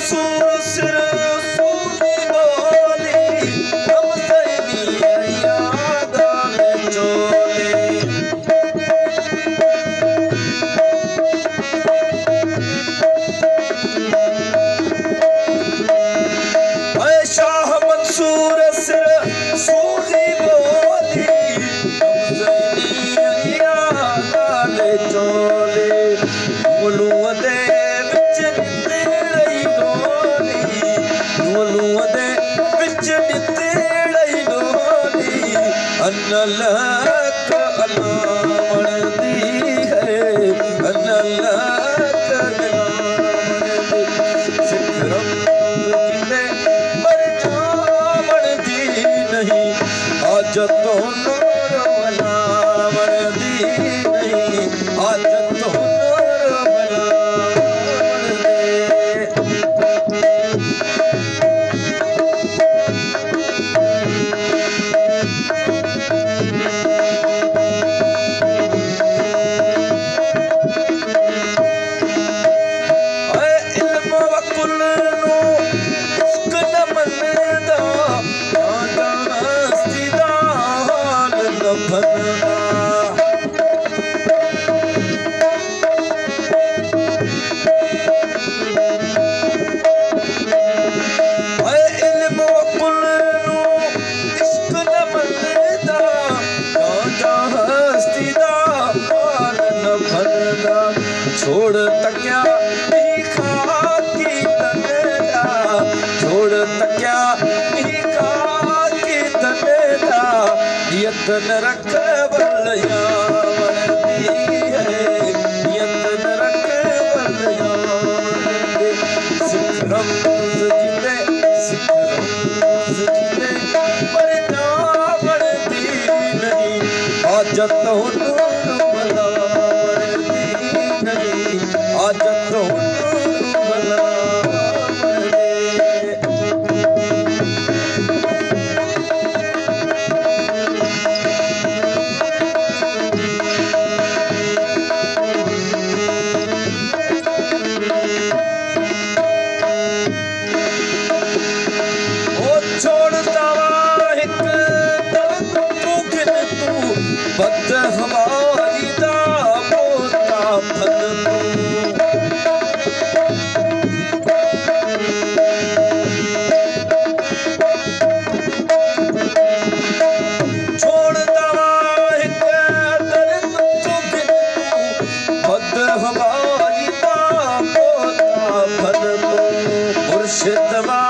मंसूर सिर सूनी बोली हम सैनी याद में चोली शाह मंसूर सिर सूनी बोली हम सैनी याद में चोली मुलुआ दे विच नितेड़ई डोली मुलुआ दे विच नितेड़ई डोली अनलक अलावण दी है अनलक अलावण दी सिखरम जिते पर जावण दी नहीं आज तो नूर अलावण दी नहीं आज तो छोड़ तक्या खाकी तनेदा छोड़ तक्या खाकी तनेदा यतन रख बलयावण दी है यतन रख बलयावण दी सिखरम जिते पर जावण दी नहीं आज तो नूर बलावण दी नहीं आज तो छोड़ता एक तू गिन तू बद हमारी दा पोता फन छोड़ता एक तू गिन तू बद हमारी दा पोता फन मुर्शिदवा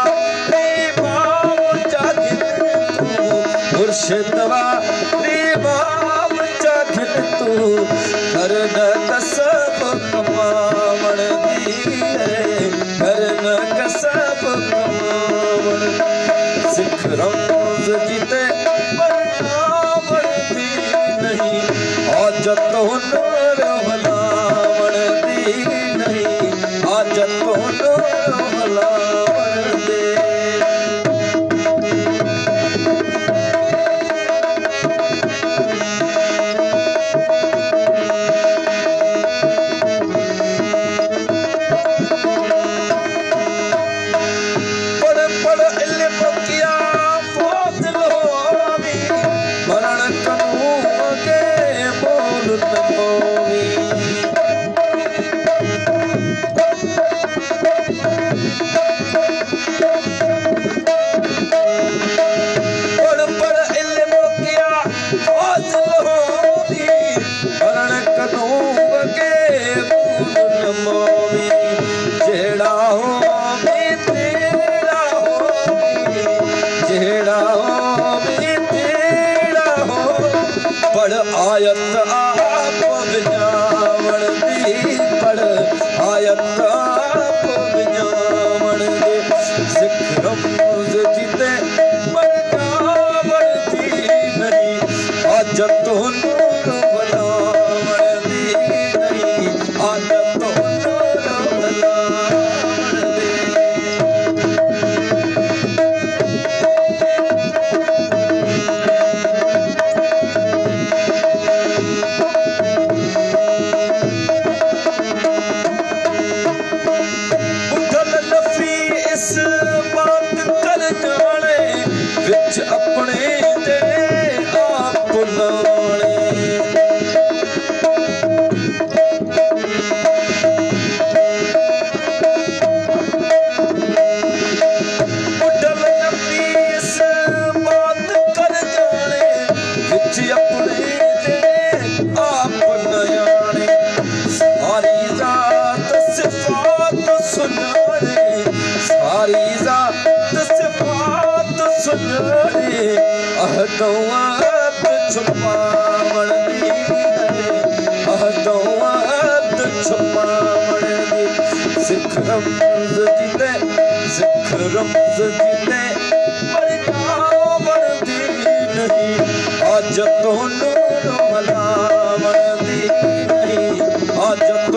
मुर्शिदवा बाब चाखिल तू कर न कसब कमावण दी है कर न कसब कमावण सिखरम जिते पर जावण दी नहीं आज तो नूर भलावण दी नहीं आज तो नूर भलावण दे आयत आप विजावण दी पढ़ आयत आप विजावण दे सिखरम जिते पर जावण दी नहीं आज तो नूर भलावण दी नहीं आज तो नूर भलावण दे सारी ज़ात सिफ़ात सुञाणे अहदों अहद छुपावण दी अहदों अहद छुपावण दी सिख रमज़ जिते सिख रमज़ जिते परिणावण दी नहीं हाजतों नूर मलावण दी नहीं हाजत